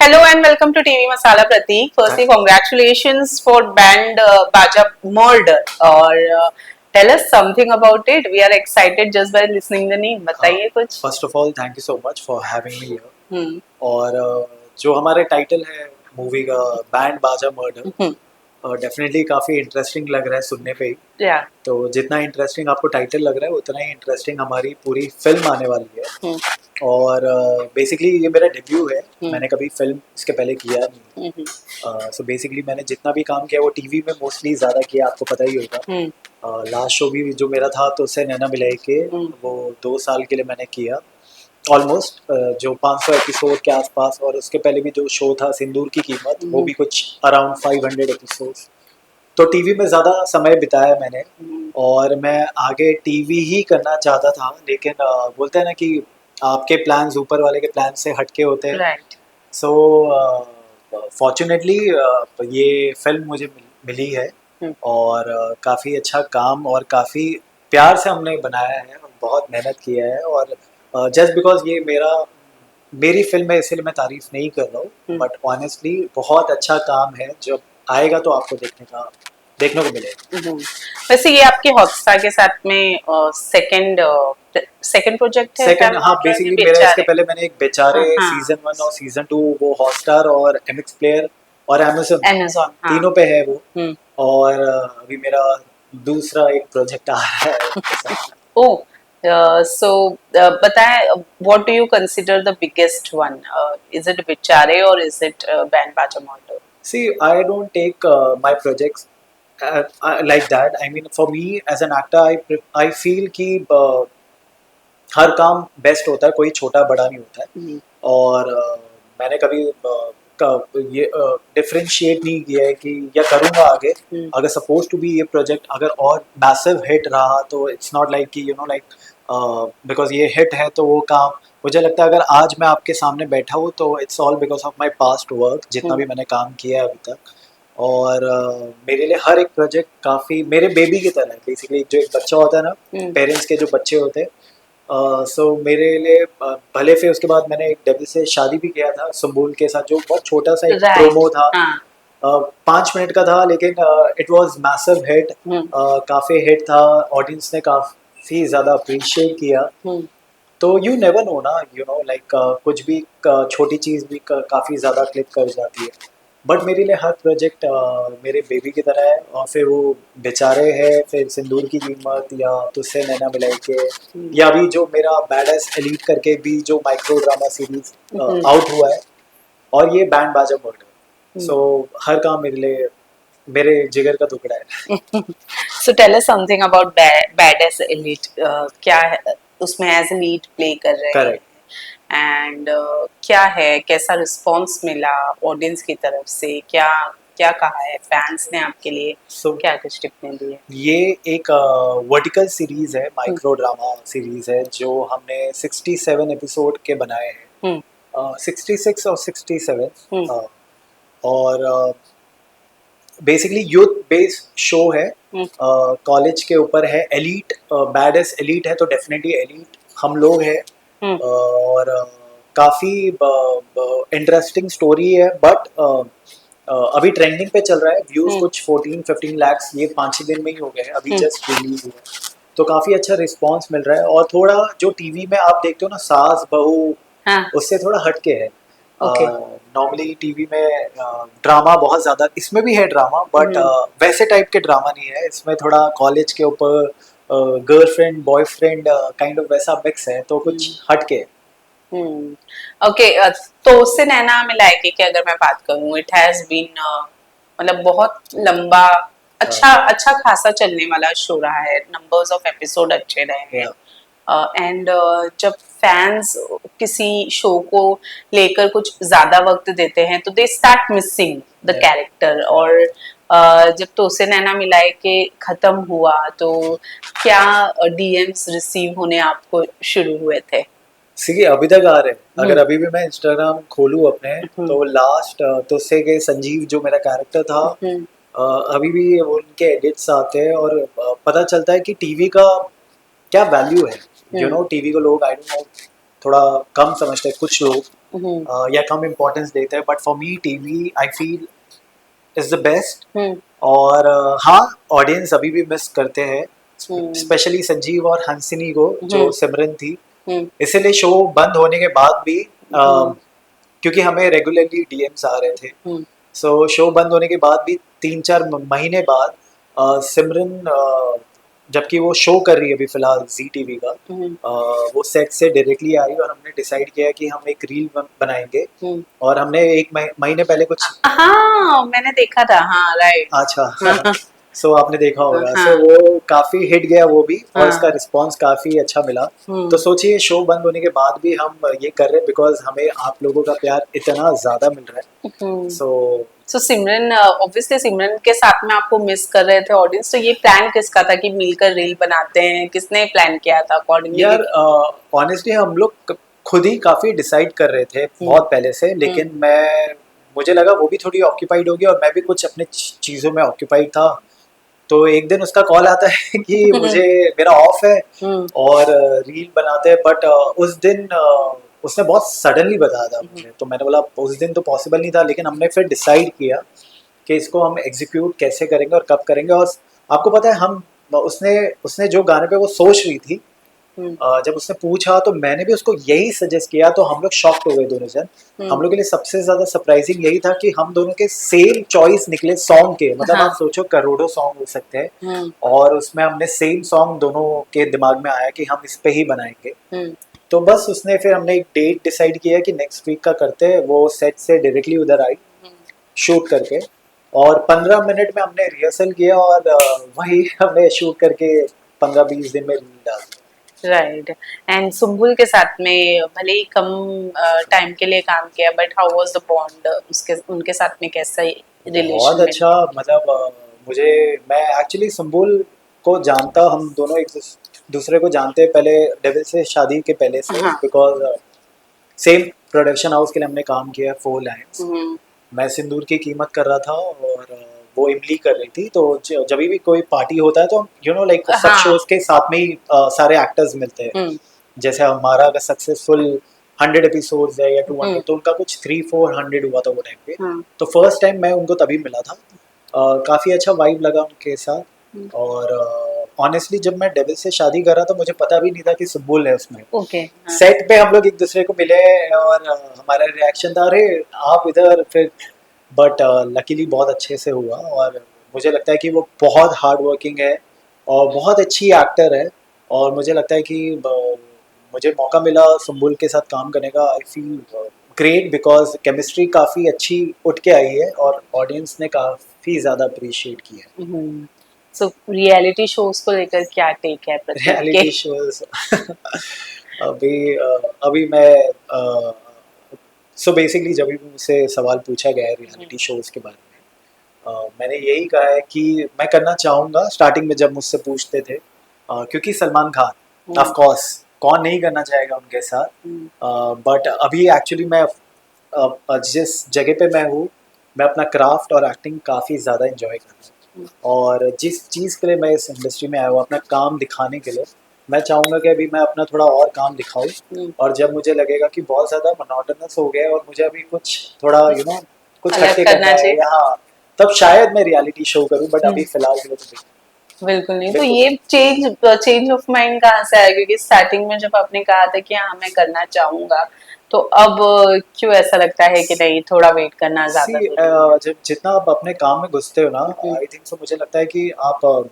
Hello and welcome to TV Masala Prateek. Firstly, congratulations for band Baja Murder. Or tell us something about it. We are excited just by listening the name. बताइए कुछ. First of all thank you so much for having me here. Hmm. और जो हमारे title है movie का band बाजा murder, definitely काफ़ी interesting लग रहा है सुनने पे ही। Yeah. तो जितना इंटरेस्टिंग आपको टाइटल लग रहा है उतना ही इंटरेस्टिंग हमारी पूरी फिल्म आने वाली है। और बेसिकली ये मेरा डेब्यू है। मैंने कभी फिल्म इसके पहले किया नहीं। सो बेसिकली मैंने जितना भी काम किया वो टीवी में मोस्टली ज़्यादा किया, आपको पता ही होगा। लास्ट शो भी जो मेरा था तो उससे नैना मिलाई के वो 2 साल के लिए मैंने किया ऑलमोस्ट, जो 500 एपिसोड के आसपास। और उसके पहले भी जो शो था सिंदूर की कीमत, वो भी कुछ अराउंड 500 एपिसोड्स। तो टीवी में ज़्यादा समय बिताया मैंने और मैं आगे टीवी ही करना चाहता था। लेकिन बोलते हैं ना कि आपके प्लान्स ऊपर वाले के प्लान से हटके होते हैं। Right. सो फॉर्चुनेटली ये फिल्म मुझे मिली है और काफ़ी अच्छा काम और काफ़ी प्यार से हमने बनाया है और बहुत मेहनत किया है। और जस्ट बिकॉज ये मेरी फिल्म है इसलिए मैं तारीफ नहीं कर रहा हूँ, बट ऑनेस्टली बहुत अच्छा काम है। जब आएगा तो आपको देखने को मिलेगा। वैसे ये आपके हॉटस्टार के साथ में सेकंड प्रोजेक्ट है? सेकंड, हाँ, बेसिकली मेरा इसके पहले मैंने एक बेचारे सीजन 1 और सीजन 2 वो हॉटस्टार और एमएक्स प्लेयर और अमेज़न तीनों पे है वो। और अभी मेरा दूसरा एक प्रोजेक्ट आ रहा है। ओह, so बताएं, what do you consider the biggest one? Is it Bichare or is it Band Baja Murder? See, I don't take my projects like that. I mean, for me as an actor, I feel कि हर काम best होता है, कोई छोटा बड़ा नहीं होता है। और मैंने कभी ये डिफरेंशिएट नहीं किया है कि या करूँगा आगे। अगर सपोज टू बी ये प्रोजेक्ट अगर और मैसिव हिट रहा तो इट्स नॉट लाइक कि बिकॉज ये हिट है तो वो काम, मुझे लगता है अगर आज मैं आपके सामने बैठा हूँ तो it's all because of my past work, जितना भी मैंने काम किया है अभी तक। और मेरे लिए हर एक प्रोजेक्ट काफ़ी मेरे बेबी की तरह है। बेसिकली जो एक बच्चा होता है ना, पेरेंट्स के जो बच्चे होते हैं, सो मेरे लिए भले फिर उसके बाद मैंने एक डेब्यू से शादी भी किया था सुम्बुल के साथ, जो बहुत छोटा सा एक प्रोमो था। 5 मिनट का था लेकिन इट वाज मैसिव हिट, काफ़ी हिट था। ऑडियंस ने काफ़ी ज़्यादा अप्रिशिएट किया। तो यू नेवर नो ना, लाइक कुछ भी छोटी चीज़ भी काफ़ी ज़्यादा क्लिक कर जाती है। बट मेरे लिए हर प्रोजेक्ट मेरे बेबी की तरह है। और फिर वो बेचारे है, फिर सिंदूर की कीमत, या तुझसे नैना मिलाई के, या अभी जो मेरा बैड एस एलीट करके भी जो माइक्रो ड्रामा सीरीज आउट हुआ है, और ये बैंड बाजा मर्डर। सो हर काम मेरे लिए मेरे जिगर का टुकड़ा है। So tell us something about Badass Elite. क्या है उसमें एज ए लीड प्ले कर रहे हैं? करेक्ट। एंड क्या है, कैसा रिस्पांस मिला ऑडियंस की तरफ से? क्या क्या कहा है फैंस ने आपके लिए? क्या कुछ टिप्पणी दी है? ये एक वर्टिकल सीरीज है, माइक्रो ड्रामा सीरीज है, जो हमने 67 एपिसोड के बनाए हैं। 66 और 67। और बेसिकली यूथ बेस्ड शो है, कॉलेज के ऊपर है। एलीट, बैडेस एलीट है तो डेफिनेटली एलीट हम लोग हैं। और काफ़ी इंटरेस्टिंग स्टोरी है। बट अभी ट्रेंडिंग पे चल रहा है। व्यूज़ कुछ 14-15 लाख ये 5-6 दिन में ही हो गए हैं, अभी जस्ट रिलीज हुआ। तो काफ़ी अच्छा रिस्पांस मिल रहा है। और थोड़ा जो टीवी में आप देखते हो ना, सास बहू, उससे थोड़ा हटके है। नॉर्मली टीवी में ड्रामा बहुत ज़्यादा, इसमें भी है ड्रामा, बट वैसे टाइप के ड्रामा नहीं है। इसमें थोड़ा कॉलेज के ऊपर गर्लफ्रेंड बॉयफ्रेंड काइंड ऑफ वैसा मिक्स है, तो कुछ हटके। ओके, तो उससे नैना मिलाए कि अगर मैं बात करूं, इट हैज बीन मतलब बहुत लंबा, अच्छा खासा चलने वाला शो रहा है। नंबर्स ऑफ एपिसोड अच्छे रहे हैं। एंड जब फैंस किसी शो को लेकर कुछ ज्यादा वक्त देते हैं तो they start missing the character. और जब तो उसे नैना मिलाए के खत्म हुआ तो क्या डीएम्स रिसीव होने आपको शुरू हुए थे? सी अभी तक आ रहे हैं। अगर अभी भी मैं इंस्टाग्राम खोलूं अपने, तो लास्ट तो उससे के संजीव जो मेरा कैरेक्टर था, अभी भी उनके एडिट्स आते हैं और पता चलता है कि टीवी का क्या वैल्यू है। टीवी को लोग आई डोंट नो थोड़ा कम समझते हैं कुछ लोग, या कम इम्पोर्टेंस देते हैं, but for me TV I feel is the best. Hmm और हाँ, ऑडियंस अभी भी मिस करते हैं, हम्म स्पेशली संजीव और हंसिनी को, जो हम्म सिमरन थी। हम्म इसीलिए शो बंद होने के बाद भी हम्म क्योंकि हमें रेगुलरली डीएम्स आ रहे थे, हम्म सो शो बंद होने के बाद भी 3-4 महीने बाद सिमरन, जबकि वो शो कर रही है अभी फिलहाल जी टीवी का, हम्म वो सेट से डायरेक्टली आई और हमने डिसाइड किया कि हम एक रील बनाएंगे। हम्म। और हमने एक महीने पहले कुछ, हाँ मैंने देखा था, हाँ राइट। हाँ अच्छा सो आपने देखा हाँ होगा, सो हाँ वो काफी हिट गया वो भी, और इसका हाँ। रिस्पांस काफी अच्छा मिला। तो हम्म सोचिए, शो बंद होने के बाद भी हम ये कर रहे हैं बिकॉज हमें आप लोगों का प्यार इतना ज्यादा मिल रहा है। हम्म। सो सो सिमरन, ऑब्वियसली सिमरन के साथ में आपको मिस कर रहे थे ऑडियंस, तो ये प्लान किसका था कि मिलकर रील बनाते हैं, किसने प्लान किया था अकॉर्डिंगली? यार, ऑनेस्टली हम लोग खुद ही काफी डिसाइड कर रहे थे हम्म बहुत पहले से, हम्म लेकिन मुझे लगा वो भी थोड़ी ऑक्यूपाइड होगी और मैं भी कुछ अपने चीजों में ऑक्यूपाइड था। तो एक दिन उसका कॉल आता है कि मुझे, मेरा ऑफ है हम्म और रील बनाते हैं, बट उस दिन उसने बहुत सडनली बताया था हम्म मुझे, तो मैंने बोला उस दिन तो पॉसिबल नहीं था, लेकिन हमने फिर डिसाइड किया कि इसको हम एग्जीक्यूट कैसे करेंगे और कब करेंगे। और आपको पता है, हम उसने उसने जो गाने पे वो सोच रही थी, हम्म जब उसने पूछा तो मैंने भी उसको यही सजेस्ट किया, तो हम लोग शॉक्ड हो गए दोनों जन। हम हम्म। लोग के लिए सबसे ज्यादा सरप्राइजिंग यही था कि हम दोनों के सेम चॉइस निकले सॉन्ग के, मतलब हाँ। आप सोचो करोड़ों सॉन्ग हो सकते हैं, हम्म और उसमें हमने सेम सॉन्ग दोनों के दिमाग में आया कि हम इस पे ही बनाएंगे। हम्म तो बस उसने, फिर हमने एक डेट डिसाइड किया कि नेक्स्ट वीक का करते हैं। वो सेट से डायरेक्टली उधर आई शूट करके, और 15 मिनट में हमने रिहर्सल किया, और वही हमने शूट करके 15-20 दिन में रील डाल दी। राइट। एंड सुम्बुल के साथ में भले ही कम टाइम के लिए काम किया, but how was the bond उसके, उनके साथ में कैसा बहुत रिलेशन में? अच्छा, मतलब मुझे, मैं एक्चुअली संबुल को जानता, हम दोनों एक दूसरे को जानते हैं पहले, डेविल से शादी के पहले से, हाँ। बिकॉज सेम प्रोडक्शन हाउस के लिए हमने काम किया, फोर लाइन्स। हम्म मैं सिंदूर की कीमत कर रहा था और वो इमली कर रही थी, तो जब भी कोई पार्टी होता है तो लाइक सब हाँ। शोज के साथ में ही सारे एक्टर्स मिलते हैं। हम्म जैसे हमारा अगर सक्सेसफुल 100 एपिसोड्स है या 200, हम्म तो उनका कुछ 300-400 हुआ था वो टाइम पे। हाँ। तो फर्स्ट टाइम मैं उनको तभी मिला था, काफ़ी अच्छा वाइब लगा उनके साथ। और ऑनेस्टली जब मैं डेविल से शादी कर रहा था, मुझे पता भी नहीं था कि सुब्बुल है उसमें। ओके। हाँ। सेट पे हम लोग एक दूसरे को मिले, और हमारा रिएक्शन था, अरे आप इधर, फिर बट लकीली बहुत अच्छे से हुआ। और मुझे लगता है कि वो बहुत हार्ड वर्किंग है और बहुत अच्छी एक्टर है, और मुझे लगता है कि मुझे मौका मिला सुम्बुल के साथ काम करने का, I feel great, because chemistry काफ़ी अच्छी उठ के आई है और ऑडियंस ने काफ़ी ज़्यादा अप्रिशिएट किया है। सो रियलिटी शोज को लेकर क्या टेक है प्रतीक के? रियलिटी शोज अभी अभी मैं सो बेसिकली जब भी मुझसे सवाल पूछा गया है रियलिटी शोज के बारे में, मैंने यही कहा है कि मैं करना चाहूँगा। स्टार्टिंग में जब मुझसे पूछते थे, क्योंकि सलमान खान ऑफ कोर्स, कौन नहीं करना चाहेगा उनके साथ, बट अभी एक्चुअली मैं जिस जगह पे मैं हूँ, मैं अपना क्राफ्ट और एक्टिंग काफ़ी ज़्यादा इंजॉय कर रहा हूँ, और जिस चीज़ के लिए मैं इस इंडस्ट्री में आया हूँ अपना काम दिखाने के लिए, मैं चाहूँगा कि अभी मैं अपना थोड़ा और काम दिखाऊँ। और जब मुझे लगेगा कि बहुत ज़्यादा मोनोटोनस हो गया है और मुझे अभी कुछ थोड़ा कुछ अलग हटके करना करना है, चाहिए। यहाँ तब शायद मैं रियलिटी शो करूँ, बट अभी फिलहाल के लिए तो बिल्कुल नहीं, तो बिल्कुल। ये चेंज ऑफ माइंड कहाँ से आया? क्योंकि स्टार्टिंग में जब आपने कहा था कि हाँ मैं करना चाहूंगा, तो अब क्यों ऐसा लगता है कि नहीं, थोड़ा वेट करना सी ज्यादा जरूरी है? जब जितना आप अपने काम में घुसते हो ना, हम्म आई थिंक सो, मुझे लगता है कि आप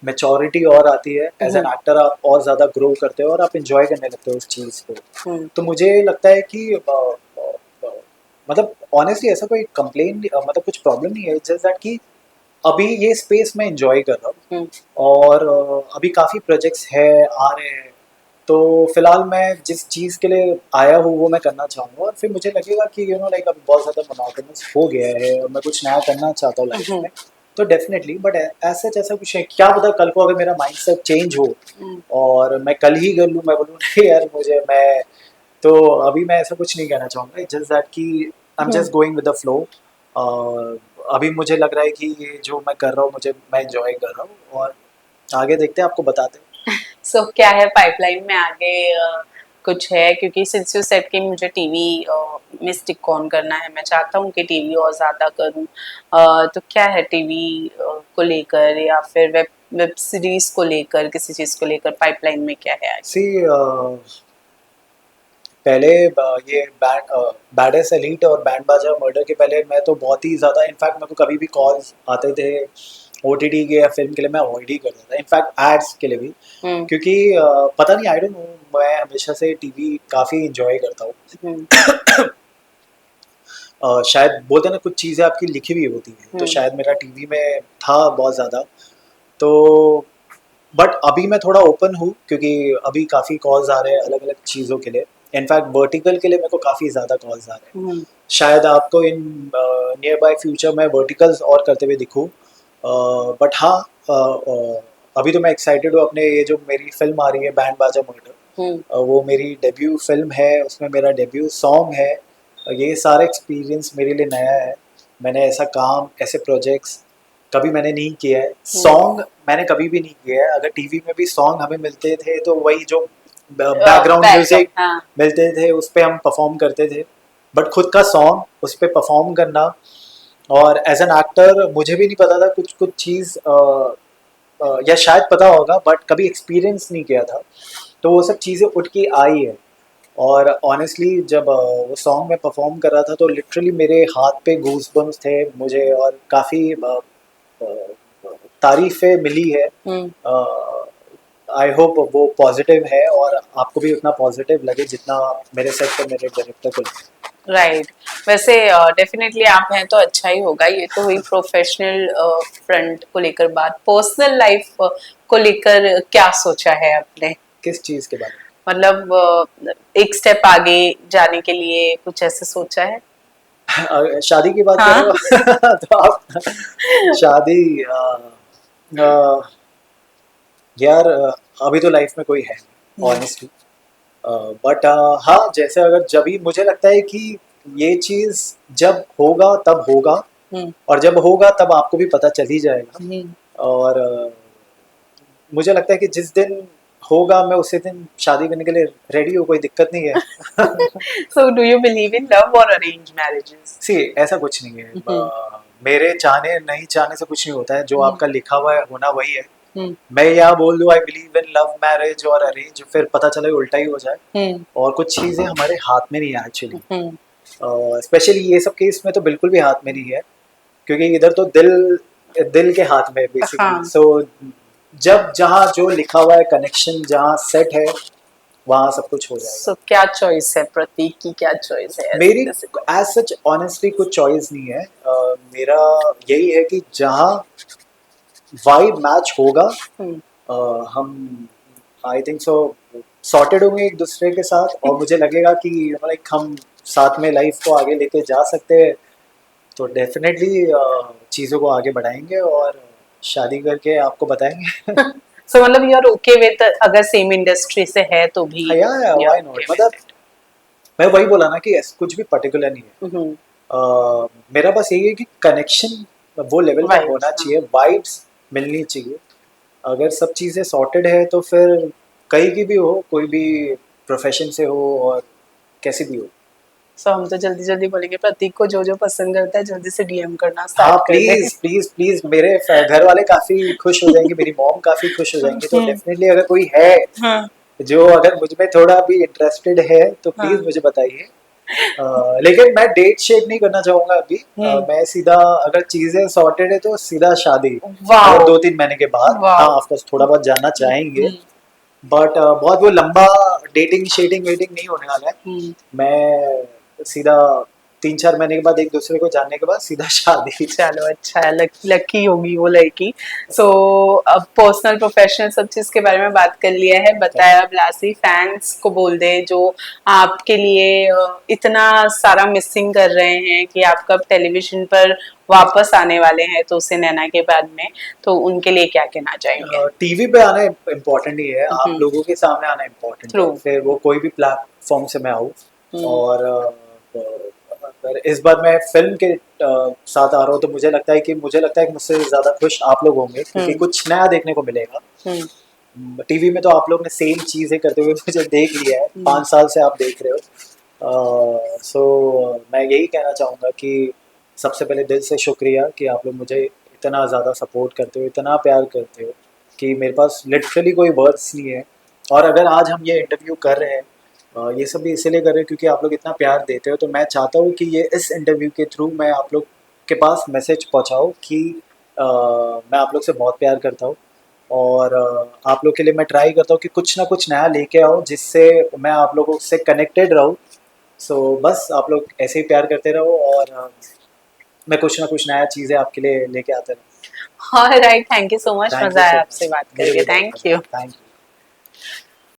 मैच्योरिटी और आती है, एज एन हम्म एक्टर आप और ज़्यादा ग्रो करते हो और आप इंजॉय करने लगते हो उस चीज़ को। हम्म तो मुझे लगता है कि मतलब ऑनेस्टली ऐसा कोई कंप्लेन, मतलब कुछ प्रॉब्लम नहीं है, जस्ट दैट कि अभी ये स्पेस मैं इंजॉय कर रहा हूँ, हम्म और अभी काफ़ी प्रोजेक्ट्स है आ रहे हैं। तो फिलहाल मैं जिस चीज़ के लिए आया हूँ वो मैं करना चाहूँगा, और फिर मुझे लगेगा कि लाइक अभी बहुत ज़्यादा मोनोटोनस हो गया है और मैं कुछ नया करना चाहता हूँ लाइफ हम्म में। तो डेफिनेटली, बट ऐसा जैसा कुछ है, क्या पता कल को अगर मेरा माइंड सेट चेंज हो हम्म और मैं कल ही कर लूँ, मैं बोलूँ नहीं यार मुझे, मैं तो अभी मैं ऐसा कुछ नहीं कहना चाहूँगा, जस्ट दैट कि I am hmm. Just going with the flow. अभी मुझे लग रहा है कि ये जो मैं कर रहा हूँ, मैं इंजॉय कर रहा हूँ, और आगे देखते हैं, आपको बताते हैं। सो क्या है पाइपलाइन में आगे? कुछ है, क्योंकि सिंस यू सेड कि मुझे टीवी में स्टिक ऑन करना है, मैं चाहता हूँ कि टीवी और ज़्यादा करूँ, तो क्या है टीवी को लेकर या फिर वेब वेब सीरीज को लेकर, किसी चीज़ को लेकर पाइपलाइन में क्या है आगे? सी पहले ये बैडेस एलीट और बैंड बाजा मर्डर के पहले मैं तो बहुत ही ज़्यादा, इनफैक्ट मेरे को कभी भी कॉल्स आते थे ओटीटी के या फिल्म के लिए, मैं अवॉइड ही करता था, इनफैक्ट एड्स के लिए भी। हम्म क्योंकि पता नहीं, आई डोंट नो, मैं हमेशा से टीवी काफ़ी इंजॉय करता हूँ। हम्म शायद बोलते हैं ना, कुछ चीज़ें आपकी लिखी हुई होती हैं, तो हम्म शायद मेरा टीवी में था बहुत ज़्यादा। तो बट अभी मैं थोड़ा ओपन हूँ, क्योंकि अभी काफ़ी कॉल्स आ रहे हैं अलग अलग चीज़ों के लिए। इनफैक्ट वर्टिकल के लिए मेरे को काफ़ी ज़्यादा कॉल्स आ रहे हैं। हम्म शायद आपको इन नियर बाय फ्यूचर में वर्टिकल्स और करते हुए दिखूँ। बट हाँ, अभी तो मैं एक्साइटेड हूँ, अपने ये जो मेरी फिल्म आ रही है बैंड बाजा मर्डर, हम्म वो मेरी डेब्यू फिल्म है, उसमें मेरा डेब्यू सॉन्ग है। ये सारा एक्सपीरियंस मेरे लिए नया है। मैंने ऐसा काम, ऐसे प्रोजेक्ट्स कभी मैंने नहीं किया है। सॉन्ग मैंने कभी भी नहीं किया है। अगर टीवी में भी सॉन्ग हमें मिलते थे तो वही जो बैकग्राउंड बैकअप, म्यूजिक हाँ। मिलते थे, उस पर हम परफॉर्म करते थे। बट खुद का सॉन्ग, उस पर परफॉर्म करना, और एज एन एक्टर मुझे भी नहीं पता था कुछ कुछ चीज़, या शायद पता होगा बट कभी एक्सपीरियंस नहीं किया था। तो वो सब चीज़ें उठ के आई है। और ऑनेस्टली जब वो सॉन्ग मैं परफॉर्म कर रहा था तो लिटरली मेरे हाथ पे गूज बम्स थे मुझे, और काफ़ी तारीफ़ें मिली है। हम्म आई होप वो पॉजिटिव है और आपको भी उतना पॉजिटिव लगे जितना मेरे सेट पर मेरे डायरेक्टर को लगे। राइट। वैसे डेफिनेटली आप हैं तो अच्छा ही होगा। ये तो हुई प्रोफेशनल फ्रंट को लेकर बात। पर्सनल लाइफ को लेकर क्या सोचा है आपने? किस चीज़ के बारे मतलब एक स्टेप आगे जाने के लिए कुछ ऐसे सोचा है? में? शादी की बात कर हाँ। रहे हो? तो आप शादी, अ, यार, अभी तो लाइफ में कोई है नहीं हम्म ऑनेस्टली। बट हाँ, जैसे अगर जब भी मुझे लगता है कि ये चीज़ जब होगा तब होगा, हम्म और जब होगा तब आपको भी पता चल ही जाएगा। हम्म। और मुझे लगता है कि जिस दिन होगा मैं उसी दिन शादी करने के लिए रेडी हूँ, कोई दिक्कत नहीं है। So do you believe in love or arranged marriages? सी, ऐसा कुछ नहीं है। हम्म मेरे चाहने नहीं चाहने से कुछ नहीं होता है, जो हम्म आपका लिखा हुआ है होना वही है। हम्म मैं यहाँ बोल दूँ I believe in love marriage और अरेंज, फिर पता चले उल्टा ही हो जाए। हम्म और कुछ चीज़ें हमारे हाथ में नहीं है एक्चुअली। हम्म। स्पेशली ये सब केस में तो बिल्कुल भी हाथ में नहीं है, क्योंकि इधर तो दिल दिल के हाथ में है बेसिकली। हाँ। सो जब जहाँ जो लिखा हुआ है, कनेक्शन जहाँ सेट है, वहाँ सब कुछ हो जाएगा। So क्या चॉइस है, प्रतीक की क्या चॉइस है ऐसे मेरी जैसे? एज सच ऑनेस्टली कुछ चॉइस नहीं है। मेरा यही है कि जहाँ वाइब मैच होगा, हम्म हम आई थिंक सो सॉर्टेड होंगे एक दूसरे के साथ, और मुझे लगेगा कि लाइक हम साथ में लाइफ को आगे लेके जा सकते हैं, तो डेफिनेटली चीज़ों को आगे बढ़ाएंगे और शादी करके आपको बताएंगे। So मतलब यू आर ओके विद, अगर सेम इंडस्ट्री से है तो भी या you are why okay not, with मतलब मैं वही बोला ना कि कुछ भी पर्टिकुलर नहीं है। इट? मेरा बस यही है कि कनेक्शन वो लेवल का वाइब्स, होना हाँ। चाहिए, वाइब्स मिलनी चाहिए। अगर सब चीज़ें सॉर्टेड है तो फिर कहीं की भी हो, कोई भी प्रोफेशन से हो और कैसी भी हो। सो हम तो जल्दी जल्दी बोलेंगे प्रतीक को जो जो पसंद करता है जल्दी से डीएम करना हाँ, स्टार्ट कर दे। प्लीज़ प्लीज़ प्लीज़, मेरे घर वाले काफ़ी खुश हो जाएंगे, मेरी मॉम काफ़ी खुश हो जाएंगी, तो डेफिनेटली अगर कोई है हाँ जो अगर मुझ में थोड़ा भी इंटरेस्टेड है तो प्लीज़ हाँ। मुझे बताइए। लेकिन मैं डेट शेट नहीं करना चाहूँगा अभी। हम्म। मैं सीधा, अगर चीज़ें सॉर्टेड है तो सीधा शादी। वाओ। अगर 2-3 महीने के बाद, हाँ वाओ। ऑफ कोर्स थोड़ा बहुत जानना चाहेंगे, बट बहुत वो लंबा डेटिंग शेटिंग वेटिंग नहीं होने वाला है। हम्म। मैं सीधा 3-4 महीने के बाद, एक दूसरे को जानने के बाद सीधा शादी। चलो अच्छा है, लकी होगी वो लड़की। सो अब पर्सनल प्रोफेशनल सब चीज के बारे में बात कर लिया है, बताया। अब लास्टली फैंस को बोल दे जो आपके लिए इतना सारा मिसिंग कर रहे हैं कि आप कब टेलीविजन पर वापस आने वाले हैं तो उसे नैना के बाद में, तो उनके लिए क्या कहना चाहेंगे? टीवी पे आना इम्पोर्टेंट ही है, आप हम्म। लोगों के सामने आना इम्पोर्टेंट ट्रू। है, फिर वो कोई भी प्लेटफॉर्म से मैं आऊँ। हम्म और अगर इस बार मैं फिल्म के साथ आ रहा हूँ तो मुझे लगता है कि मुझसे ज़्यादा खुश आप लोग होंगे, क्योंकि हम्म कुछ नया देखने को मिलेगा। हम्म टीवी में तो आप लोग ने सेम चीज़ें करते हुए मुझे देख लिया है, 5 साल से आप देख रहे हो। सो मैं यही कहना चाहूँगा कि सबसे पहले दिल से शुक्रिया कि आप लोग मुझे इतना ज़्यादा सपोर्ट करते हो, इतना प्यार करते हो कि मेरे पास लिटरली कोई वर्ड्स नहीं है। और अगर आज हम ये इंटरव्यू कर रहे हैं, ये सब भी इसीलिए कर रहे हैं क्योंकि आप लोग इतना प्यार देते हो। तो मैं चाहता हूँ कि ये इस इंटरव्यू के थ्रू मैं आप लोग के पास मैसेज पहुँचाऊँ कि मैं आप लोग से बहुत प्यार करता हूँ। और आप लोग के लिए मैं ट्राई करता हूँ कि कुछ ना कुछ नया लेके आओ जिससे मैं आप लोगों से कनेक्टेड रहूँ। सो बस आप लोग ऐसे ही प्यार करते रहो और मैं कुछ ना कुछ नया चीज़ें आपके लिए लेके आता रहूँ। Alright, thank you so much, thank मजा यू आया सो आपसे मच, बात मुझे करके, भी बहुत थैंक मज़ा यू। आया, थैंक यू।